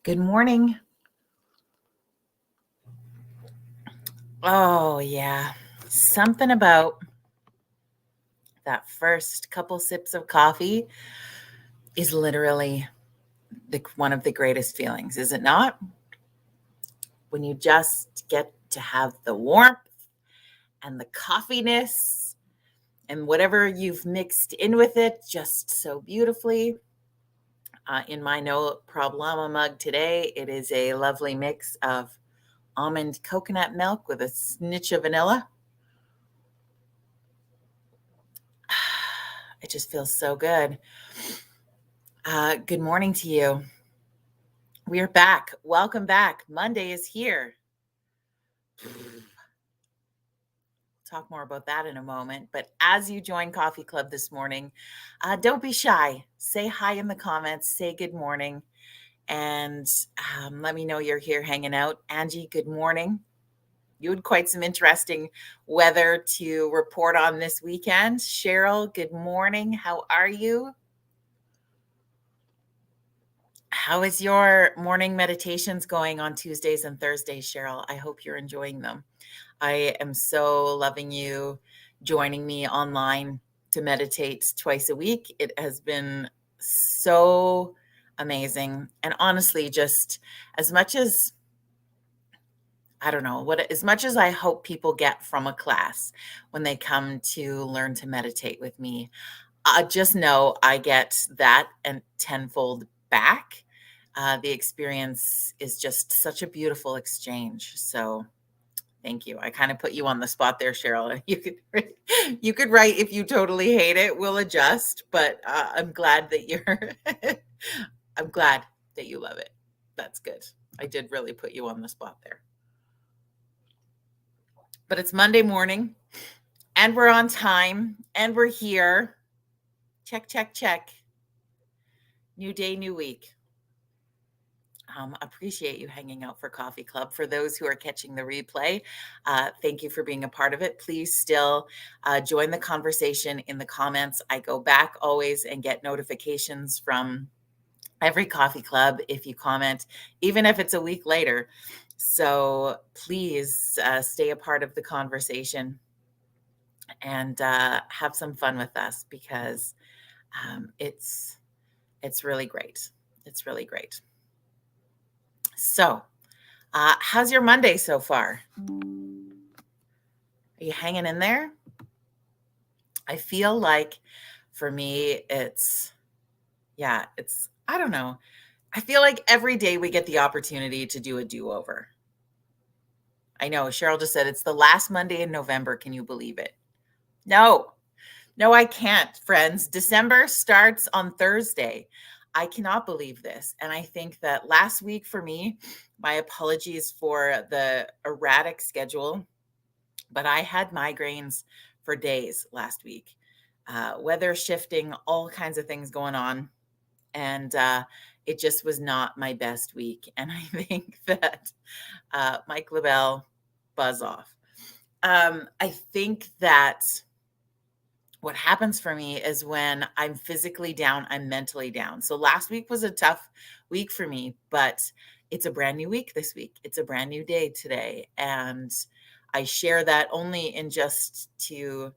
Good morning. Oh, yeah. Something about that first couple sips of coffee is literally one of the greatest feelings, is it not? When you just get to have the warmth and the coffeeness and whatever you've mixed in with it just so beautifully. In my No Problema mug today, it is a lovely mix of almond coconut milk with a snitch of vanilla. It just feels so good. Good morning to you. We are back. Welcome back. Monday is here. Talk more about that in a moment. But as you join Coffee Club this morning, don't be shy. Say hi in the comments. Say good morning. And let me know you're here hanging out. Angie, good morning. You had quite some interesting weather to report on this weekend. Cheryl, good morning. How are you? How is your morning meditations going on Tuesdays and Thursdays, Cheryl? I hope you're enjoying them. I am so loving you joining me online to meditate twice a week. It has been so amazing. And honestly, just as much as I don't know as much as I hope people get from a class when they come to learn to meditate with me, just know I get that and tenfold back. The experience is just such a beautiful exchange. So thank you. I kind of put you on the spot there, Cheryl. You could write if you totally hate it. We'll adjust, but I'm glad that I'm glad that you love it. That's good. I did really put you on the spot there. But it's Monday morning, and we're on time, and we're here. Check, check, check. New day, new week. Appreciate you hanging out for Coffee Club. For those who are catching the replay, thank you for being a part of it. Please still join the conversation in the comments. I go back always and get notifications from every Coffee Club if you comment, even if it's a week later. So please stay a part of the conversation and have some fun with us because it's really great. It's really great. So, how's your Monday so far? Are you hanging in there? I feel like for me, I don't know. I feel like every day we get the opportunity to do a do-over. I know Cheryl just said it's the last Monday in November. Can you believe it? No, I can't, friends. December starts on Thursday. I cannot believe this. And I think that last week for me, my apologies for the erratic schedule, but I had migraines for days last week. Weather shifting, all kinds of things going on. And it just was not my best week. And I think that Mike LaBelle, buzz off. I think that what happens for me is when I'm physically down, I'm mentally down. So last week was a tough week for me, but it's a brand new week this week. It's a brand new day today. And I share that only in just to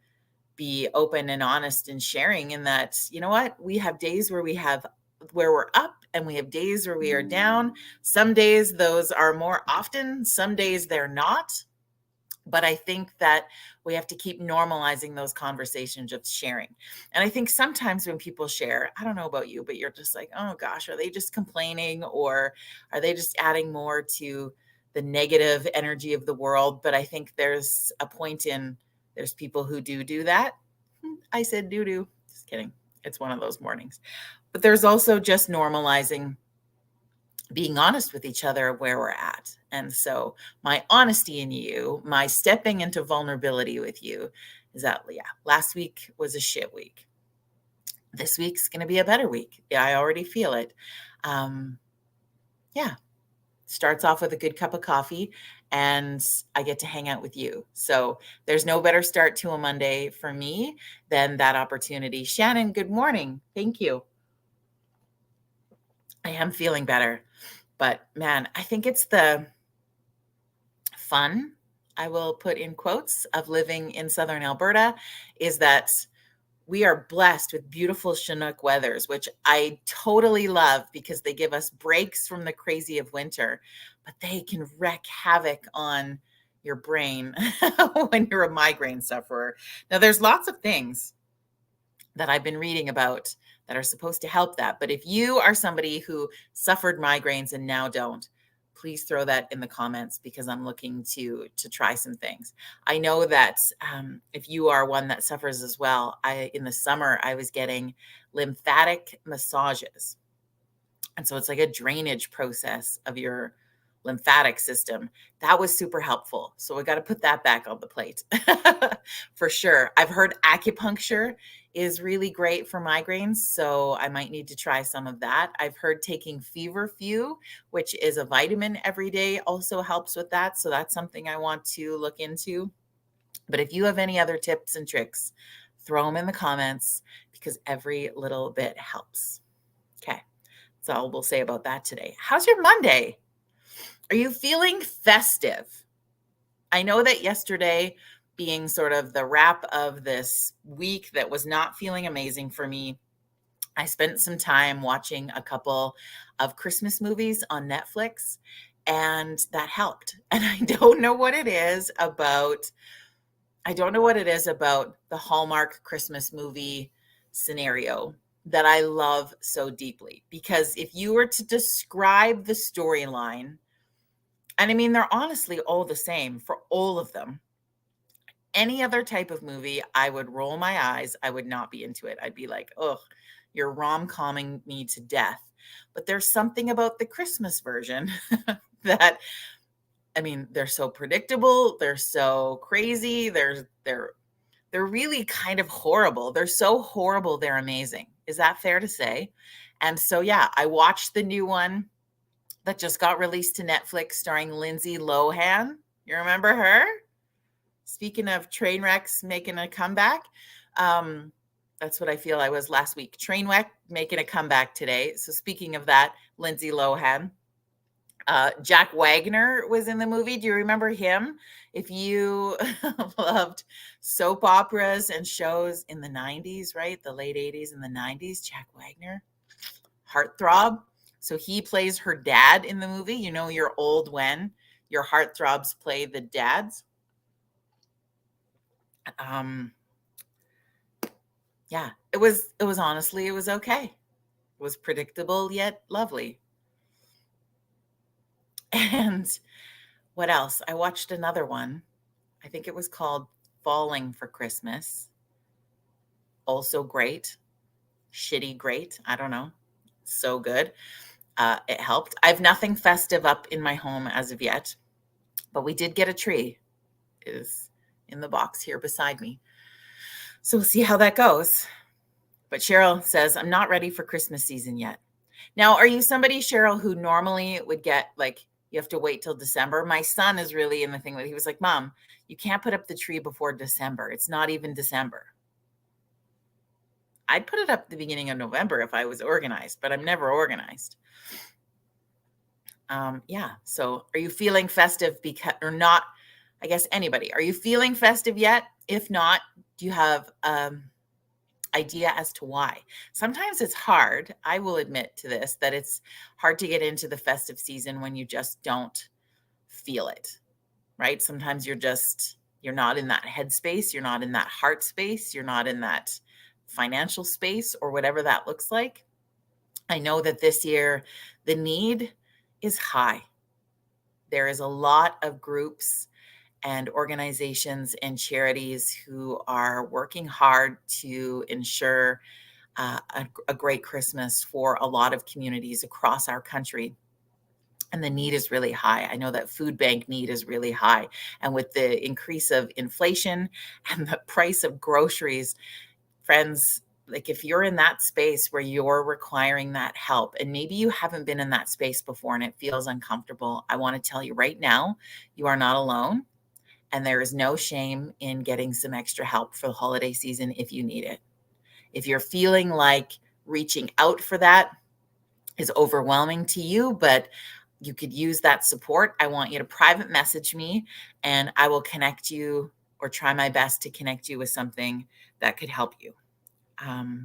be open and honest and sharing in that, you know what, we have days where we're up and we have days where we are down. Some days those are more often, some days they're not. But I think that we have to keep normalizing those conversations of sharing. And I think sometimes when people share, I don't know about you, but you're just like, oh gosh, are they just complaining or are they just adding more to the negative energy of the world? But I think there's a point there's people who do that. I said do. Just kidding. It's one of those mornings. But there's also just normalizing being honest with each other where we're at. And so my honesty in you, my stepping into vulnerability with you is that, yeah, last week was a shit week. This week's going to be a better week. Yeah, I already feel it. Yeah, starts off with a good cup of coffee and I get to hang out with you. So there's no better start to a Monday for me than that opportunity. Shannon, good morning. Thank you. I am feeling better. But man, I think it's the fun, I will put in quotes, of living in Southern Alberta is that we are blessed with beautiful Chinook weathers, which I totally love because they give us breaks from the crazy of winter, but they can wreak havoc on your brain when you're a migraine sufferer. Now, there's lots of things that I've been reading about that are supposed to help that. But if you are somebody who suffered migraines and now don't, please throw that in the comments because I'm looking to try some things. I know that if you are one that suffers as well, I in the summer I was getting lymphatic massages, and so it's like a drainage process of your lymphatic system. That was super helpful. So we got to put that back on the plate for sure. I've heard acupuncture is really great for migraines. So I might need to try some of that. I've heard taking feverfew, which is a vitamin every day, also helps with that. So that's something I want to look into. But if you have any other tips and tricks, throw them in the comments because every little bit helps. Okay. That's all we'll say about that today. How's your Monday? Are you feeling festive? I know that yesterday, being sort of the wrap of this week that was not feeling amazing for me, I spent some time watching a couple of Christmas movies on Netflix, and that helped. And I don't know what it is about the Hallmark Christmas movie scenario that I love so deeply. Because if you were to describe the storyline, and I mean, they're honestly all the same for all of them. Any other type of movie, I would roll my eyes. I would not be into it. I'd be like, oh, you're rom-comming me to death. But there's something about the Christmas version that, I mean, they're so predictable. They're so crazy. They're really kind of horrible. They're so horrible. They're amazing. Is that fair to say? And so, yeah, I watched the new one that just got released to Netflix starring Lindsay Lohan. You remember her? Speaking of train wrecks making a comeback, that's what I feel I was last week. Train wreck making a comeback today. So speaking of that, Lindsay Lohan. Jack Wagner was in the movie. Do you remember him? If you loved soap operas and shows in the 90s, right? The late 80s and the 90s, Jack Wagner, heartthrob. So he plays her dad in the movie. You know, you're old when your heartthrobs play the dads. Yeah, it was honestly, it was okay. It was predictable yet lovely. And what else? I watched another one. I think it was called Falling for Christmas. Also great. Shitty great. I don't know. So good. It helped. I have nothing festive up in my home as of yet, but we did get a tree. It is in the box here beside me. So we'll see how that goes. But Cheryl says, I'm not ready for Christmas season yet. Now, are you somebody, Cheryl, who normally would get like, you have to wait till December? My son is really in the thing that he was like, Mom, you can't put up the tree before December. It's not even December. I'd put it up at the beginning of November if I was organized, but I'm never organized. Yeah. So are you feeling festive because, or not? I guess anybody, are you feeling festive yet? If not, do you have idea as to why? Sometimes it's hard. I will admit to this, that it's hard to get into the festive season when you just don't feel it, right? Sometimes you're not in that headspace. You're not in that heart space. You're not in that financial space or whatever that looks like. I know that this year the need is high. There is a lot of groups and organizations and charities who are working hard to ensure a great Christmas for a lot of communities across our country. And the need is really high. I know that food bank need is really high. And with the increase of inflation and the price of groceries, friends, like if you're in that space where you're requiring that help, and maybe you haven't been in that space before and it feels uncomfortable, I want to tell you right now, you are not alone. And there is no shame in getting some extra help for the holiday season if you need it. If you're feeling like reaching out for that is overwhelming to you, but you could use that support. I want you to private message me and I will connect you or try my best to connect you with something that could help you.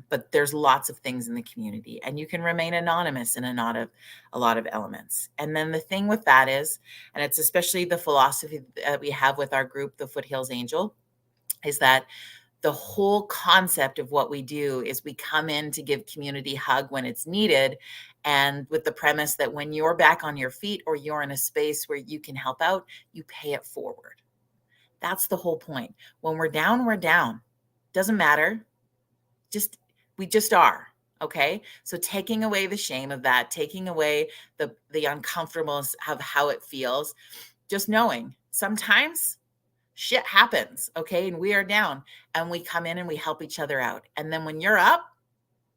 But there's lots of things in the community, and you can remain anonymous in a lot of elements. And then the thing with that is, and it's especially the philosophy that we have with our group, the Foothills Angel, is that the whole concept of what we do is we come in to give community hug when it's needed, and with the premise that when you're back on your feet or you're in a space where you can help out, you pay it forward. That's the whole point. When we're down, we're down. Doesn't matter. Just we just are. Okay? So taking away the shame of that, taking away the uncomfortableness of how it feels, just knowing sometimes shit happens, okay? And we are down and we come in and we help each other out. And then when you're up,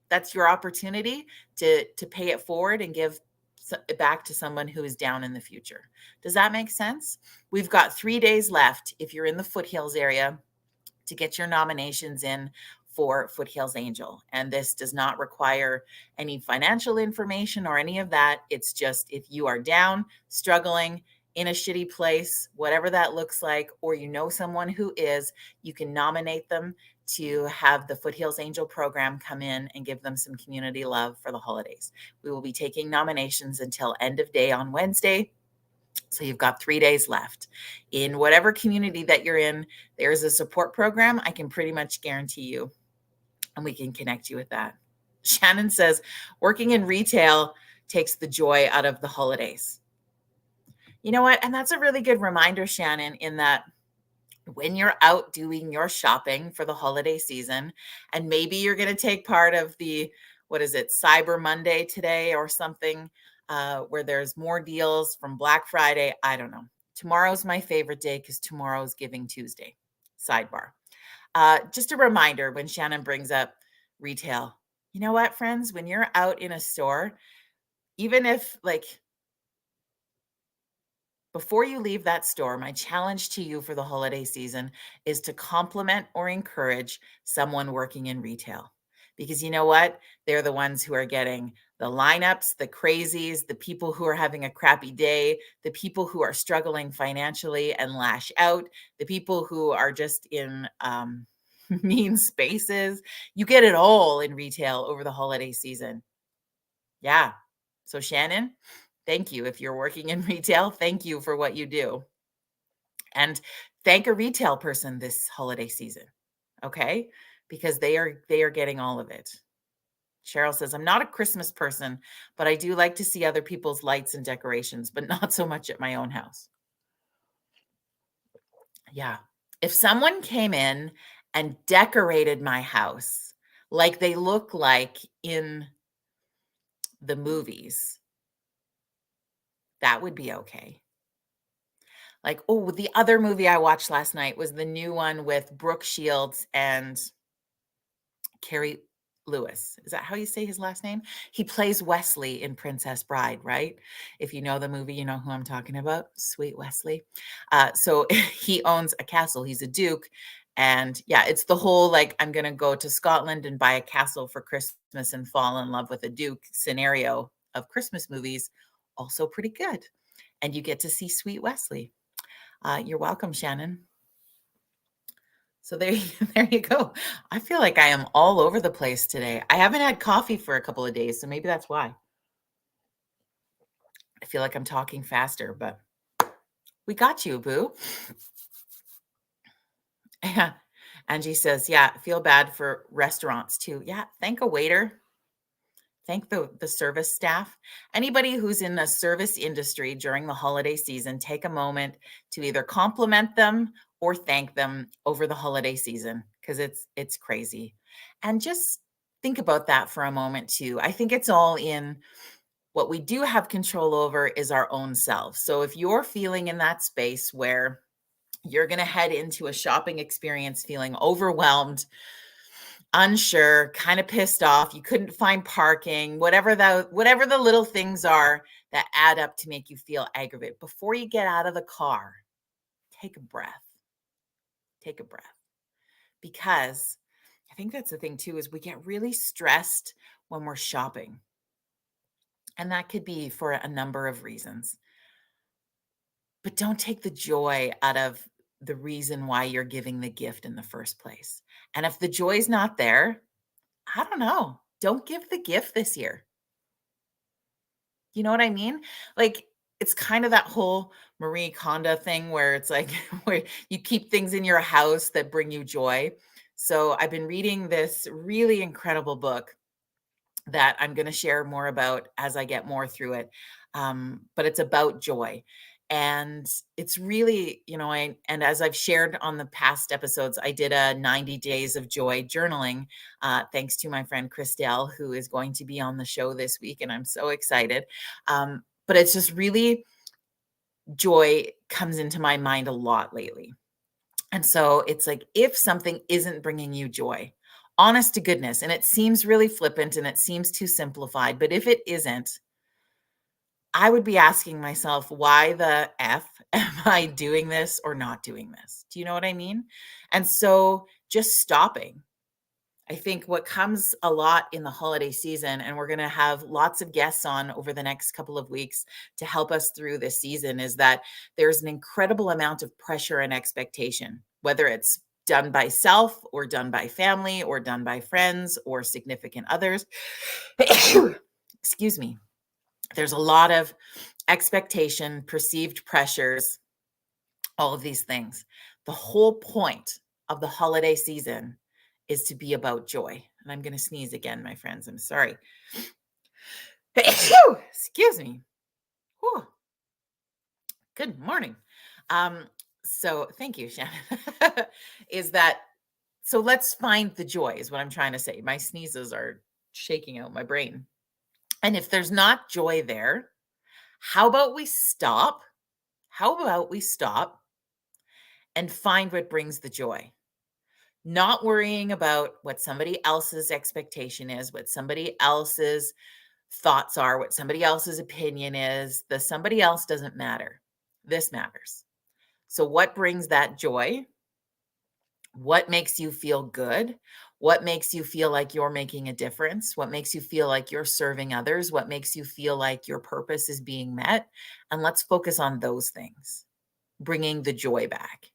that's your opportunity to pay it forward and give it back to someone who is down in the future. Does that make sense? We've got 3 days left if you're in the Foothills area to get your nominations in for Foothills Angel. And this does not require any financial information or any of that. It's just if you are down, struggling, in a shitty place, whatever that looks like, or you know someone who is, you can nominate them to have the Foothills Angel program come in and give them some community love for the holidays. We will be taking nominations until end of day on Wednesday. So you've got 3 days left. In whatever community that you're in, there's a support program I can pretty much guarantee you, and we can connect you with that. Shannon says, working in retail takes the joy out of the holidays. You know what? And that's a really good reminder, Shannon, in that when you're out doing your shopping for the holiday season, and maybe you're going to take part of the, what is it, Cyber Monday today or something, where there's more deals from Black Friday. I don't know. Tomorrow's my favorite day because tomorrow's Giving Tuesday. Sidebar. Just a reminder when Shannon brings up retail, you know what, friends, when you're out in a store, even if like before you leave that store, my challenge to you for the holiday season is to compliment or encourage someone working in retail. Because you know what? They're the ones who are getting the lineups, the crazies, the people who are having a crappy day, the people who are struggling financially and lash out, the people who are just in mean spaces. You get it all in retail over the holiday season. Yeah. So, Shannon, thank you. If you're working in retail, thank you for what you do. And thank a retail person this holiday season. Okay? Because they are getting all of it. Cheryl says, I'm not a Christmas person, but I do like to see other people's lights and decorations, but not so much at my own house. Yeah. If someone came in and decorated my house like they look like in the movies, that would be okay. Like, oh, the other movie I watched last night was the new one with Brooke Shields and Carrie Lewis. Is that how you say his last name? He plays Wesley in Princess Bride, right? If you know the movie, you know who I'm talking about. Sweet Wesley. So he owns a castle. He's a duke. And yeah, it's the whole like, I'm going to go to Scotland and buy a castle for Christmas and fall in love with a duke scenario of Christmas movies. Also pretty good. And you get to see Sweet Wesley. You're welcome, Shannon. So there you go. I feel like I am all over the place today. I haven't had coffee for a couple of days, so maybe that's why. I feel like I'm talking faster, but we got you, boo. Yeah. Angie says, yeah, feel bad for restaurants too. Yeah, thank a waiter. Thank the service staff. Anybody who's in the service industry during the holiday season, take a moment to either compliment them or thank them over the holiday season because it's crazy. And just think about that for a moment too. I think it's all in what we do have control over is our own selves. So if you're feeling in that space where you're going to head into a shopping experience feeling overwhelmed, unsure, kind of pissed off, you couldn't find parking, whatever the little things are that add up to make you feel aggravated. Before you get out of the car, take a breath. Take a breath. Because I think that's the thing too is we get really stressed when we're shopping. And that could be for a number of reasons. But don't take the joy out of the reason why you're giving the gift in the first place. And if the joy's not there, I don't know. Don't give the gift this year. You know what I mean? Like, it's kind of that whole Marie Kondo thing where it's like where you keep things in your house that bring you joy. So I've been reading this really incredible book that I'm going to share more about as I get more through it. But it's about joy. And it's really, and as I've shared on the past episodes, I did a 90 days of joy journaling, thanks to my friend Christelle, who is going to be on the show this week. And I'm so excited. But it's just really joy comes into my mind a lot lately. And so it's like, if something isn't bringing you joy, honest to goodness, and it seems really flippant and it seems too simplified, but if it isn't, I would be asking myself, why the F am I doing this or not doing this? Do you know what I mean? And so just stopping. I think what comes a lot in the holiday season, and we're going to have lots of guests on over the next couple of weeks to help us through this season, is that there's an incredible amount of pressure and expectation, whether it's done by self or done by family or done by friends or significant others. Excuse me. There's a lot of expectation, perceived pressures, all of these things. The whole point of the holiday season is to be about joy. And I'm going to sneeze again, my friends. I'm sorry. Excuse me. Whew. Good morning. So thank you, Shannon. Is that so? Let's find the joy, is what I'm trying to say. My sneezes are shaking out my brain. And if there's not joy there, how about we stop? How about we stop and find what brings the joy? Not worrying about what somebody else's expectation is, what somebody else's thoughts are, what somebody else's opinion is. The somebody else doesn't matter. This matters. So, what brings that joy? What makes you feel good? What makes you feel like you're making a difference? What makes you feel like you're serving others? What makes you feel like your purpose is being met? And let's focus on those things, bringing the joy back.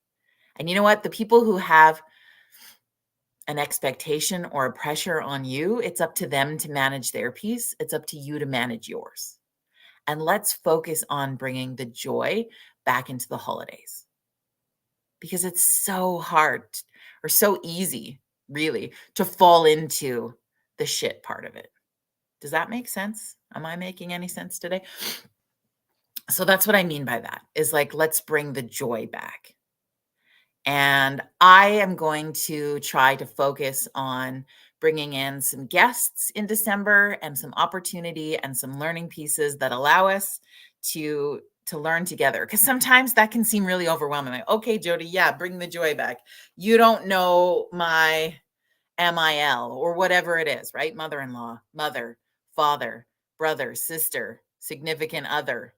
And you know what? The people who have an expectation or a pressure on you, it's up to them to manage their piece. It's up to you to manage yours. And let's focus on bringing the joy back into the holidays, because it's so hard or so easy, really, to fall into the shit part of it. Does that make sense? Am I making any sense today? So that's what I mean by that, is like, let's bring the joy back. And I am going to try to focus on bringing in some guests in December and some opportunity and some learning pieces that allow us to learn together, because sometimes that can seem really overwhelming. Like, okay, Jody, yeah, bring the joy back. You don't know my MIL or whatever it is, right? Mother-in-law, mother, father, brother, sister, significant other,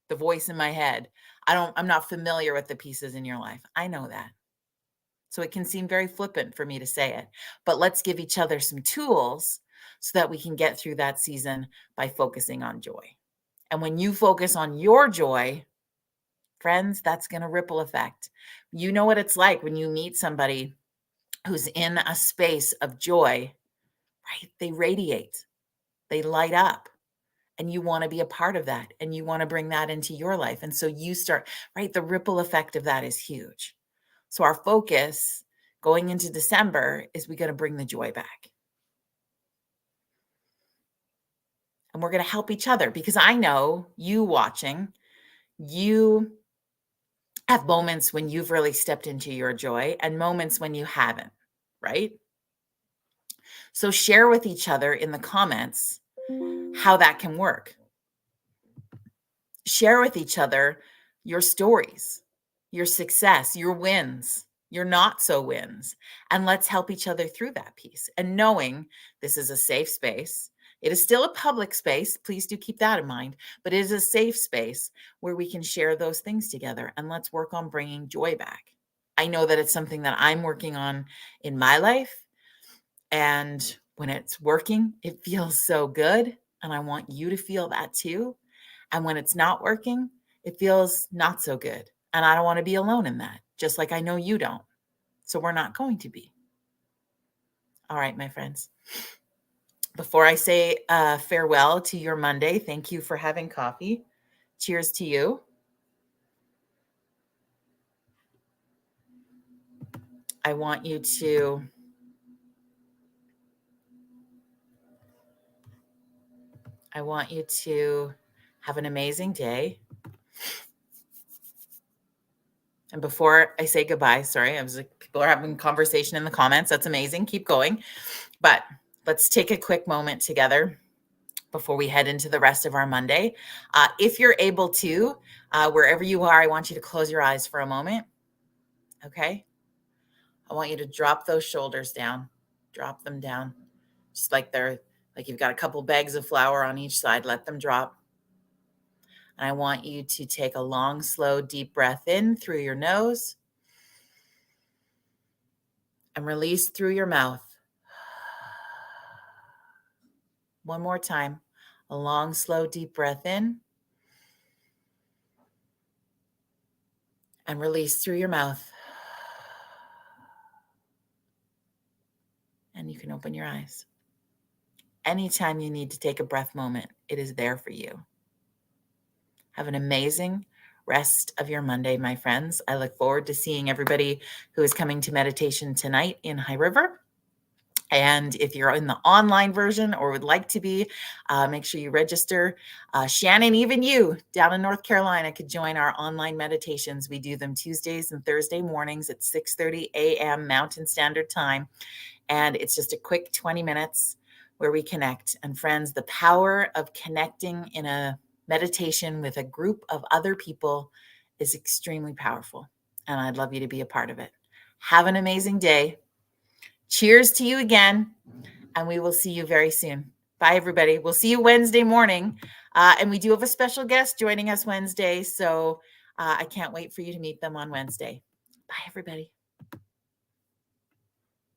the voice in my head. I'm not familiar with the pieces in your life. I know that. So it can seem very flippant for me to say it, but let's give each other some tools so that we can get through that season by focusing on joy. And when you focus on your joy, friends, that's going to ripple effect. You know what it's like when you meet somebody who's in a space of joy, right? They radiate, they light up. And you want to be a part of that, and you want to bring that into your life. And so you start, right? The ripple effect of that is huge. So our focus going into December is we got to bring the joy back. And we're going to help each other, because I know you watching, you have moments when you've really stepped into your joy and moments when you haven't, right? So share with each other in the comments how that can work. Share with each other your stories, your success, your wins, your not so wins, and let's help each other through that piece. And knowing this is a safe space, it is still a public space. Please do keep that in mind, but it is a safe space where we can share those things together, and let's work on bringing joy back. I know that it's something that I'm working on in my life, and when it's working, it feels so good. And I want you to feel that too. And when it's not working, it feels not so good. And I don't want to be alone in that, just like I know you don't. So we're not going to be. All right, my friends. Before I say farewell to your Monday, thank you for having coffee. Cheers to you. I want you to have an amazing day. And before I say goodbye, sorry, I was like, people are having conversation in the comments. That's amazing. Keep going. But let's take a quick moment together before we head into the rest of our Monday. If you're able to, wherever you are, I want you to close your eyes for a moment. Okay. I want you to drop those shoulders down. Drop them down. Just like you've got a couple bags of flour on each side. Let them drop. And I want you to take a long, slow, deep breath in through your nose and release through your mouth. One more time. A long, slow, deep breath in and release through your mouth. And you can open your eyes. Anytime you need to take a breath moment, it is there for you. Have an amazing rest of your Monday, my friends. I look forward to seeing everybody who is coming to meditation tonight in High River. And if you're in the online version or would like to be, make sure you register. Shannon, even you down in North Carolina could join our online meditations. We do them Tuesdays and Thursday mornings at 6:30 a.m. Mountain Standard Time. And it's just a quick 20 minutes where we connect. And friends, the power of connecting in a meditation with a group of other people is extremely powerful. And I'd love you to be a part of it. Have an amazing day. Cheers to you again. And we will see you very soon. Bye, everybody. We'll see you Wednesday morning. And we do have a special guest joining us Wednesday. So I can't wait for you to meet them on Wednesday. Bye, everybody.